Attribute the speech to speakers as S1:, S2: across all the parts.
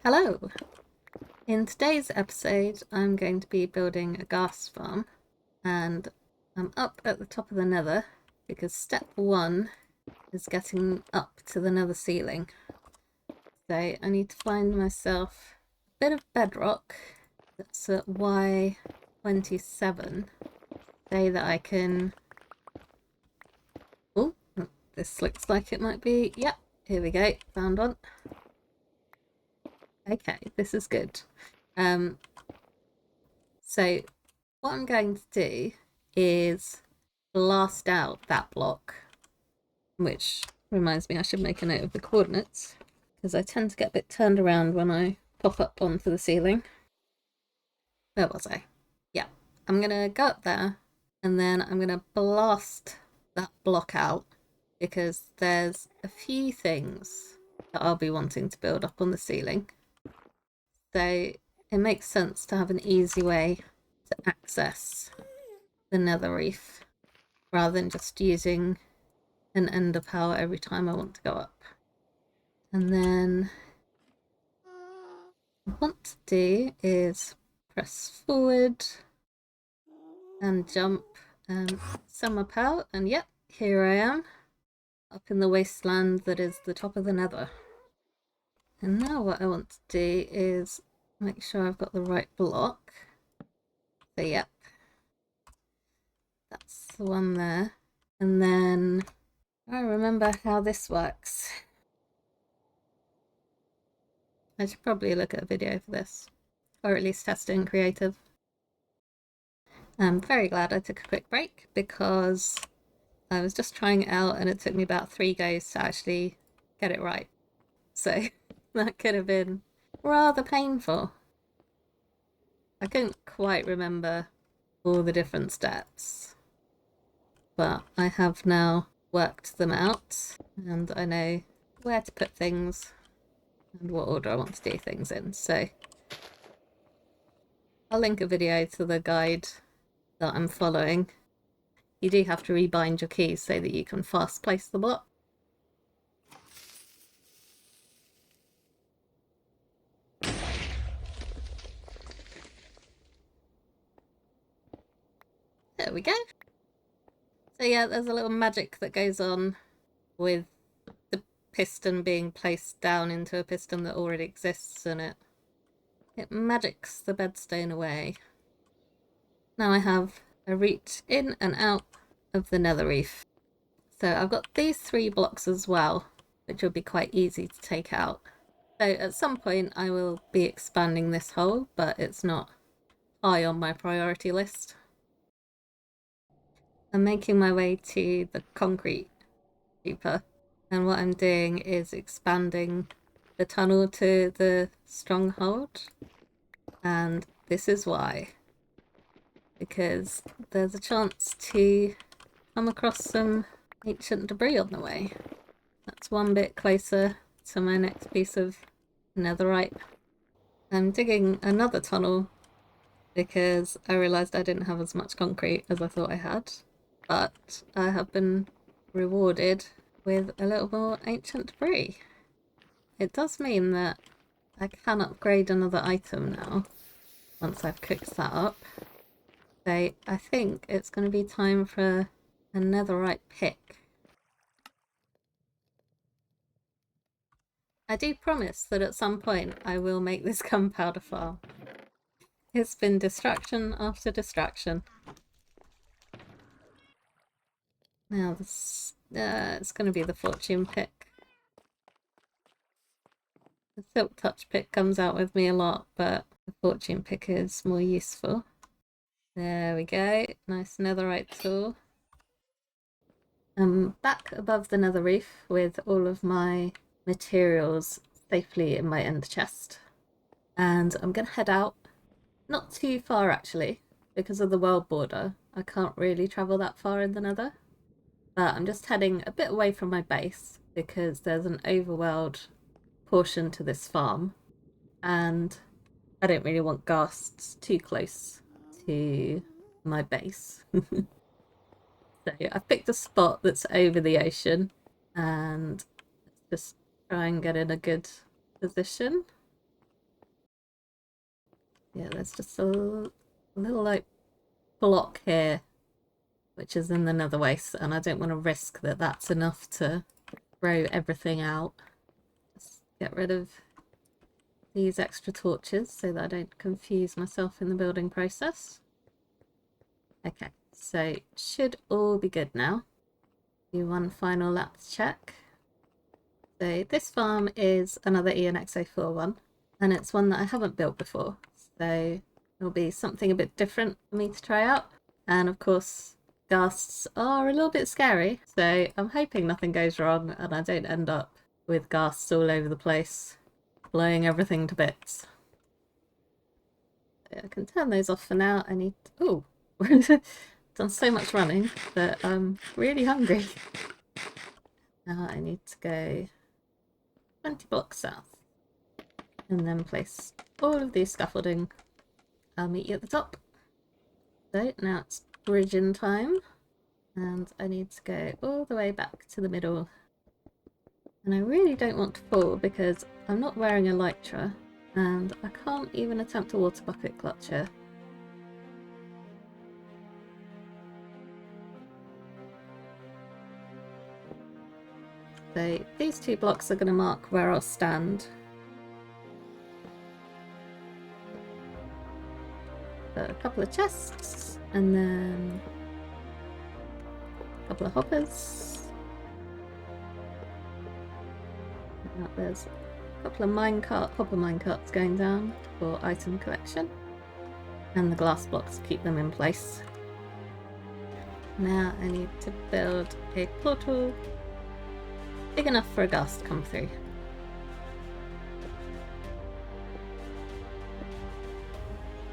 S1: Hello! In today's episode I'm going to be building a ghast farm, and I'm up at the top of the nether because step 1 is getting up to the nether ceiling. So I need to find myself a bit of bedrock that's at Y27 so that I can... Oh, this looks like it might be... Yep, here we go, found one. Okay, this is good. So what I'm going to do is blast out that block, which reminds me I should make a note of the coordinates because I tend to get a bit turned around when I pop up onto the ceiling. Where was I? Yeah, I'm gonna go up there and then I'm gonna blast that block out because there's a few things that I'll be wanting to build up on the ceiling. So it makes sense to have an easy way to access the nether reef rather than just using an ender power every time I want to go up. And then what I want to do is press forward and jump and sum up out, and yep, here I am up in the wasteland that is the top of the nether. And now what I want to do is make sure I've got the right block. So yep, that's the one there. And then I remember how this works. I should probably look at a video for this, or at least test it in creative. I'm very glad I took a quick break because I was just trying it out and it took me about 3 goes to actually get it right. So that could have been rather painful. I couldn't quite remember all the different steps, but I have now worked them out and I know where to put things and what order I want to do things in. So I'll link a video to the guide that I'm following. You do have to rebind your keys so that you can fast place the block. There we go. So yeah, there's a little magic that goes on with the piston being placed down into a piston that already exists, and it magics the bedstone away. Now I have a route in and out of the nether reef. So I've got these 3 blocks as well, which will be quite easy to take out. So at some point I will be expanding this hole, but it's not high on my priority list. I'm making my way to the concrete super, and what I'm doing is expanding the tunnel to the stronghold, and this is why. Because there's a chance to come across some ancient debris on the way. That's one bit closer to my next piece of netherite. I'm digging another tunnel because I realised I didn't have as much concrete as I thought I had, but I have been rewarded with a little more ancient debris. It does mean that I can upgrade another item now once I've cooked that up. So I think it's going to be time for a netherite pick. I do promise that at some point I will make this gunpowder farm. It's been distraction after distraction. Now this, it's going to be the fortune pick. The silk touch pick comes out with me a lot, but the fortune pick is more useful. There we go, nice netherite tool. I'm back above the nether reef with all of my materials safely in my end chest. And I'm going to head out, not too far actually, because of the world border. I can't really travel that far in the nether. But I'm just heading a bit away from my base because there's an overworld portion to this farm. And I don't really want ghasts too close to my base. So I've picked a spot that's over the ocean and let's just try and get in a good position. Yeah, there's just a little like block here, which is in the nether waste, and I don't want to risk that that's enough to throw everything out. Just get rid of these extra torches so that I don't confuse myself in the building process. Okay, so should all be good now. Do one final lap check. So this farm is another ENX04 one, and it's one that I haven't built before, so it'll be something a bit different for me to try out. And of course, ghasts are a little bit scary, so I'm hoping nothing goes wrong and I don't end up with ghasts all over the place, blowing everything to bits. I can turn those off for now. I need... Oh! Done so much running that I'm really hungry. Now I need to go 20 blocks south and then place all of these scaffolding. I'll meet you at the top. So now it's bridging time, and I need to go all the way back to the middle. And I really don't want to fall because I'm not wearing a lycra and I can't even attempt a water bucket clutcher. So these 2 blocks are going to mark where I'll stand. Put a couple of chests and then a couple of hoppers. And there's a couple of hopper minecarts going down for item collection, and the glass blocks to keep them in place. Now I need to build a portal big enough for a ghast to come through.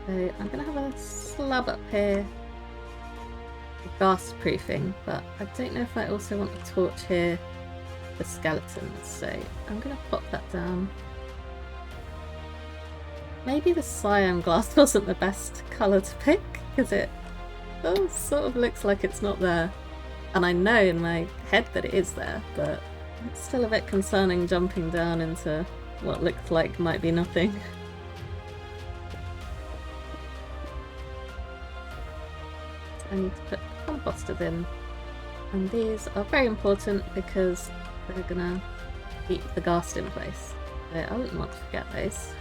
S1: So I'm going to have a slab up here for ghast proofing, but I don't know if I also want a torch here for skeletons, so I'm going to pop that down. Maybe the cyan glass wasn't the best colour to pick, because it sort of looks like it's not there. And I know in my head that it is there, but it's still a bit concerning jumping down into what looks like might be nothing. I need to put composters in, and these are very important because they're gonna keep the ghast in place, so I wouldn't want to forget those.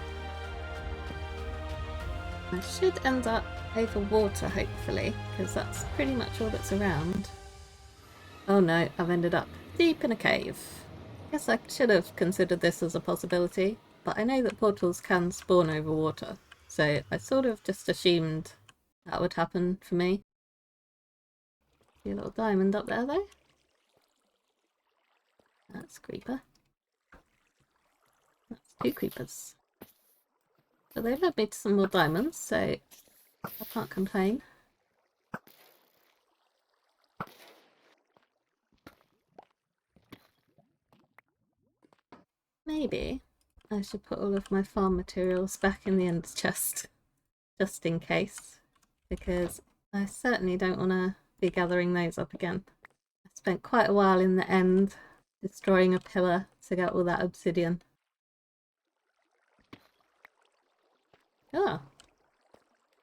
S1: I should end up over water hopefully, because that's pretty much all that's around. Oh no, I've ended up deep in a cave. Guess I should have considered this as a possibility, but I know that portals can spawn over water, so I sort of just assumed that would happen for me. See a little diamond up there though. That's a creeper. That's 2 creepers. But they led me to some more diamonds, so I can't complain. Maybe I should put all of my farm materials back in the end chest, just in case, because I certainly don't want to be gathering those up again. I spent quite a while in the end destroying a pillar to get all that obsidian. Oh,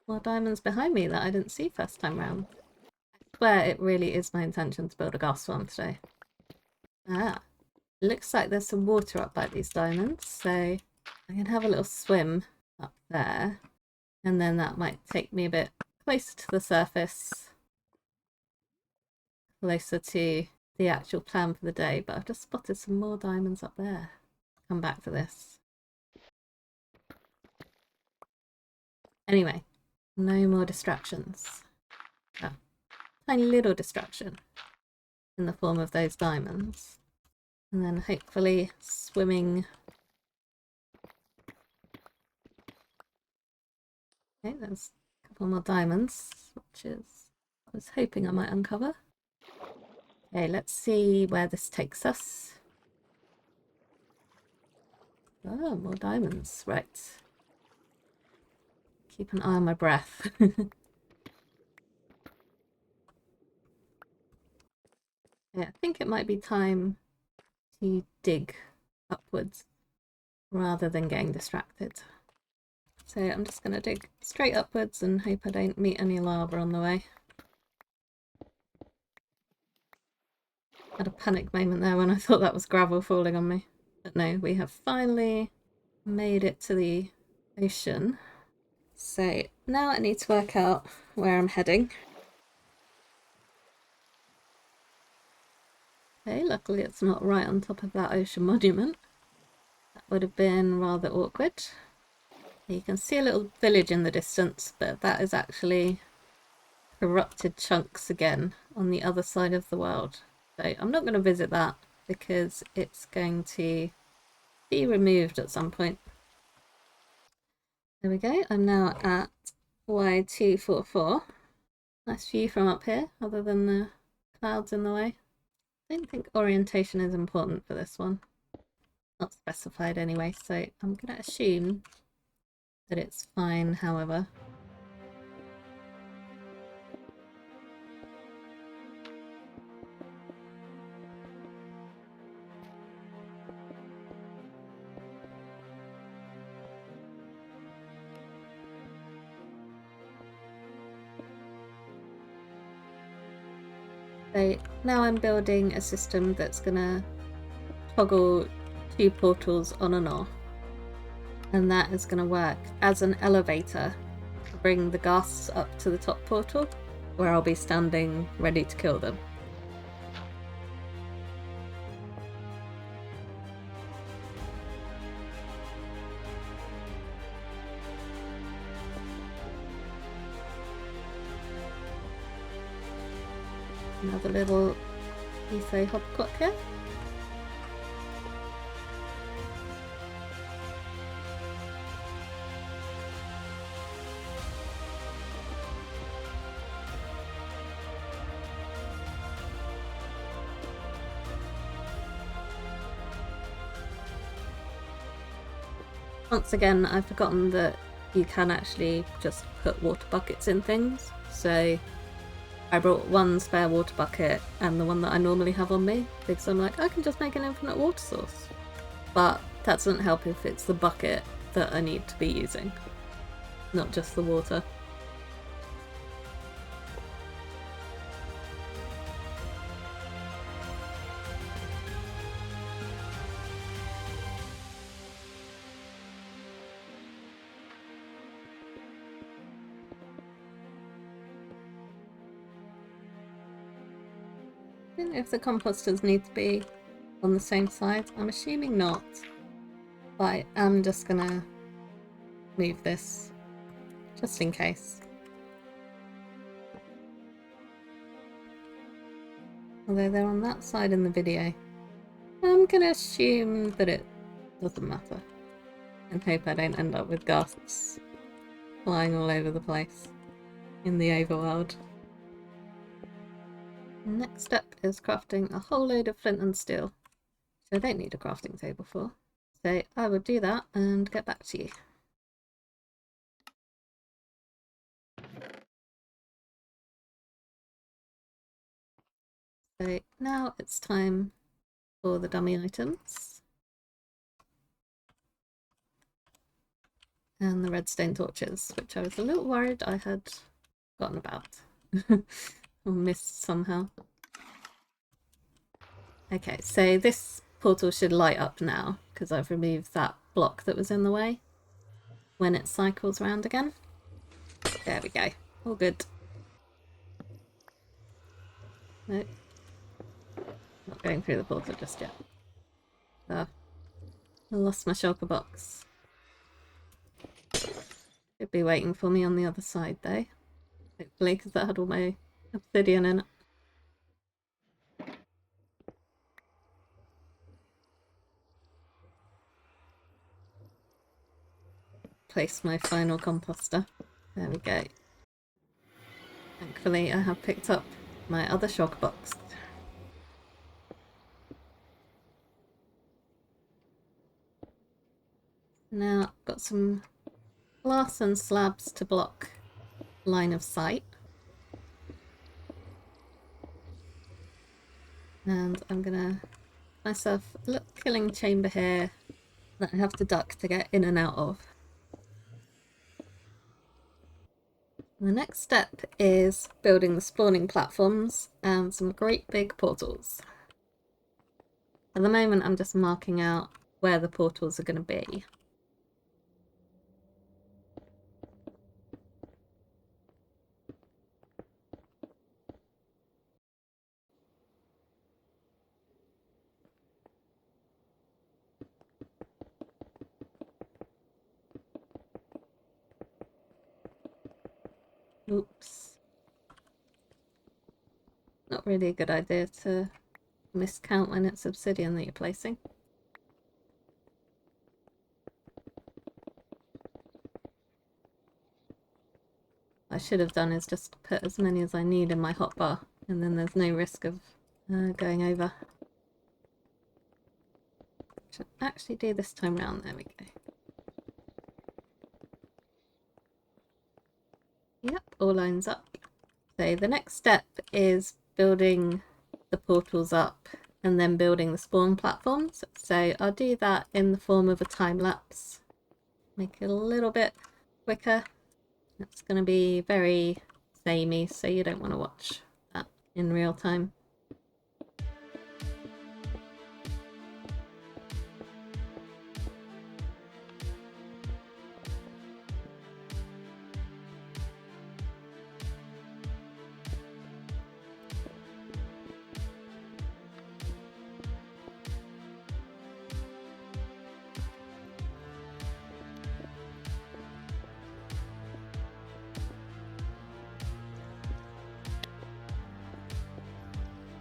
S1: more diamonds behind me that I didn't see first time round. I swear it really is my intention to build a ghast farm today. Ah, it looks like there's some water up by these diamonds, so I can have a little swim up there, and then that might take me a bit closer to the surface, closer to the actual plan for the day. But I've just spotted some more diamonds up there. Come back to this. Anyway, no more distractions. Oh, tiny little distraction in the form of those diamonds. And then hopefully swimming. Okay, there's a couple more diamonds, which is I was hoping I might uncover. Okay, let's see where this takes us. Oh, more diamonds, right. Keep an eye on my breath. Yeah, I think it might be time to dig upwards rather than getting distracted. So I'm just going to dig straight upwards and hope I don't meet any lava on the way. Had a panic moment there when I thought that was gravel falling on me. But no, we have finally made it to the ocean. So now I need to work out where I'm heading. Okay, luckily it's not right on top of that ocean monument. That would have been rather awkward. You can see a little village in the distance, but that is actually corrupted chunks again on the other side of the world. So I'm not going to visit that because it's going to be removed at some point. There we go, I'm now at Y244. Nice view from up here, other than the clouds in the way. I don't think orientation is important for this one. Not specified anyway, so I'm going to assume that it's fine, however. So now I'm building a system that's going to toggle 2 portals on and off. And that is going to work as an elevator to bring the Ghasts up to the top portal, where I'll be standing ready to kill them. Another little Etho hop clock here. Once again, I've forgotten that you can actually just put water buckets in things, so I brought one spare water bucket and the one that I normally have on me, because I'm like, I can just make an infinite water source. But that doesn't help if it's the bucket that I need to be using, not just the water. I don't know if the composters need to be on the same side. I'm assuming not, but I am just gonna move this just in case. Although they're on that side in the video, I'm gonna assume that it doesn't matter and hope I don't end up with Ghasts flying all over the place in the overworld. Next step is crafting a whole load of flint and steel, so I don't need a crafting table for. So I will do that and get back to you. So now it's time for the dummy items. And the redstone torches, which I was a little worried I had forgotten about. Or missed somehow. Okay, so this portal should light up now, because I've removed that block that was in the way when it cycles round again. There we go. All good. Nope. Not going through the portal just yet. I lost my shulker box. Should be waiting for me on the other side though. Hopefully, because that had all my obsidian in it. Place my final composter. There we go. Thankfully, I have picked up my other shulker box. Now I've got some glass and slabs to block line of sight. And I'm gonna myself a little killing chamber here that I have to duck to get in and out of. The next step is building the spawning platforms and some great big portals. At the moment I'm just marking out where the portals are going to be. Oops. Not really a good idea to miscount when it's obsidian that you're placing. What I should have done is just put as many as I need in my hotbar, and then there's no risk of going over. Should actually do this time round. There we go. Yep, all lines up. So the next step is building the portals up and then building the spawn platforms. So I'll do that in the form of a time lapse. Make it a little bit quicker. It's going to be very samey, so you don't want to watch that in real time.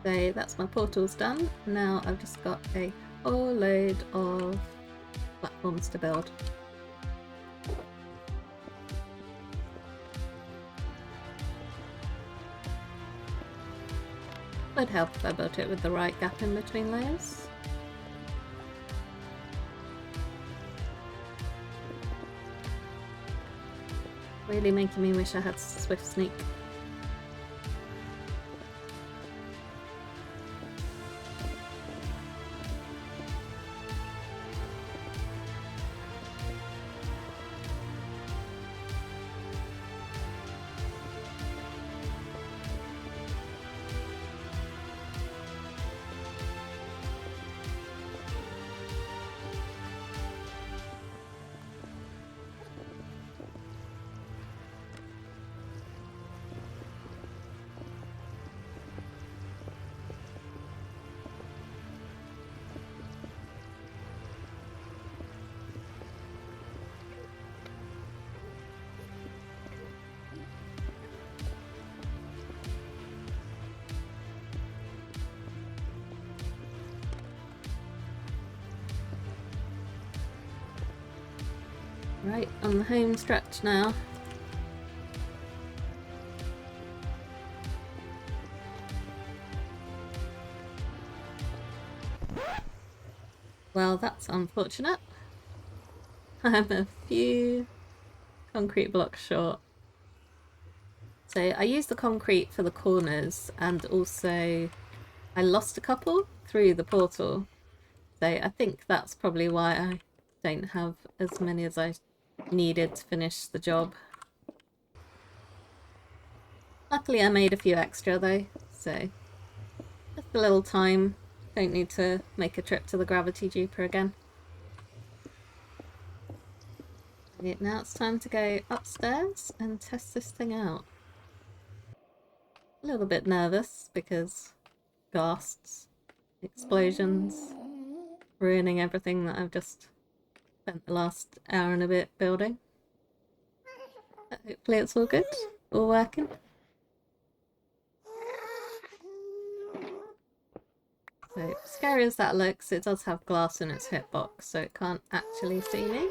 S1: So that's my portals done. Now I've just got a whole load of platforms to build. Would help if I built it with the right gap in between layers. Really making me wish I had Swift Sneak. Right, on the home stretch now. Well, that's unfortunate. I'm a few concrete blocks short. So I used the concrete for the corners, and also I lost a couple through the portal. So I think that's probably why I don't have as many as I needed to finish the job. Luckily I made a few extra though, so just a little time. Don't need to make a trip to the gravity duper again. Right, now it's time to go upstairs and test this thing out. A little bit nervous because ghasts, explosions, ruining everything that I've just spent the last hour and a bit building. But hopefully it's all good, all working. So scary as that looks, it does have glass in its hitbox, so it can't actually see me.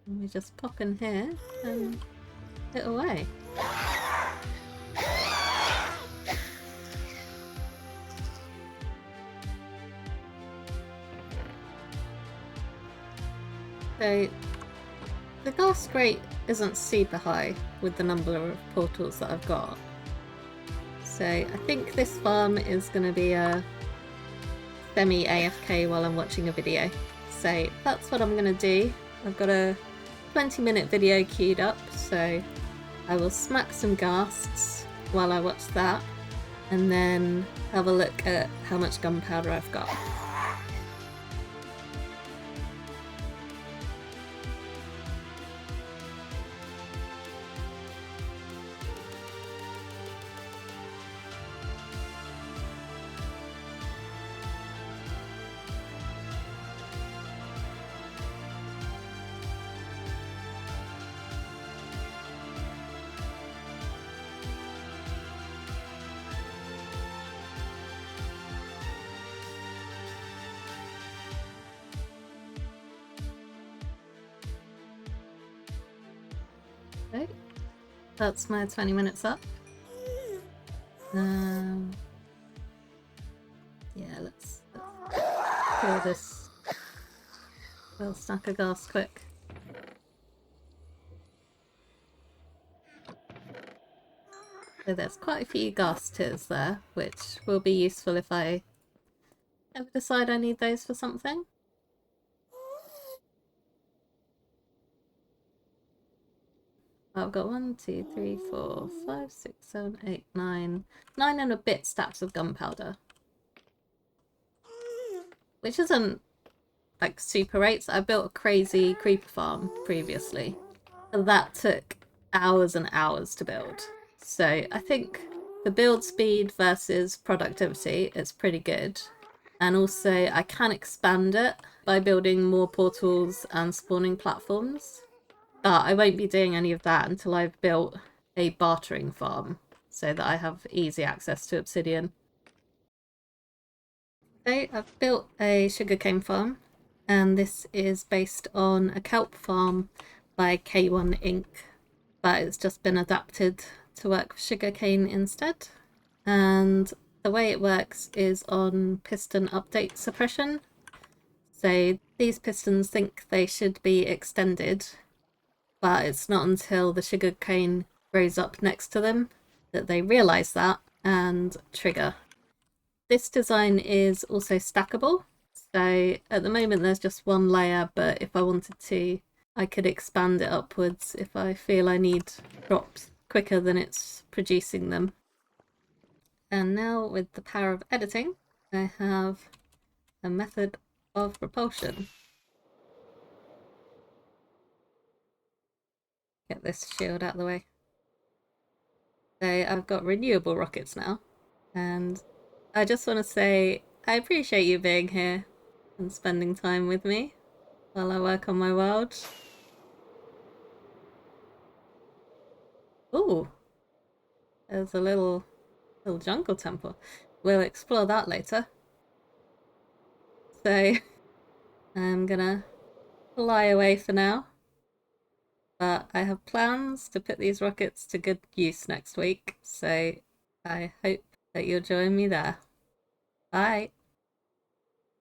S1: And we just pop in here and hit away. So the Ghast rate isn't super high with the number of portals that I've got. So I think this farm is going to be a semi-AFK while I'm watching a video. So that's what I'm going to do. I've got a 20-minute video queued up, so I will smack some Ghasts while I watch that, and then have a look at how much gunpowder I've got. Okay, that's my 20 minutes up. Yeah, let's kill this little stack of gas quick. So there's quite a few gas tiers there, which will be useful if I ever decide I need those for something. I've got 1, 2, 3, 4, 5, 6, 7, 8, 9 and a bit stacks of gunpowder, which isn't like super rates. I built a crazy creeper farm previously, and that took hours and hours to build. So I think the build speed versus productivity is pretty good. And also I can expand it by building more portals and spawning platforms. But I won't be doing any of that until I've built a bartering farm so that I have easy access to obsidian. Okay, I've built a sugarcane farm, and this is based on a kelp farm by K1 Inc. But it's just been adapted to work with sugarcane instead. And the way it works is on piston update suppression. So these pistons think they should be extended, but it's not until the sugarcane grows up next to them that they realise that and trigger. This design is also stackable. So at the moment there's just one layer, but if I wanted to, I could expand it upwards if I feel I need drops quicker than it's producing them. And now with the power of editing, I have a method of propulsion. Get this shield out of the way. So I've got renewable rockets now, and I just want to say I appreciate you being here and spending time with me while I work on my world. Ooh, there's a little jungle temple. We'll explore that later. So I'm gonna fly away for now, but I have plans to put these rockets to good use next week, so I hope that you'll join me there. Bye!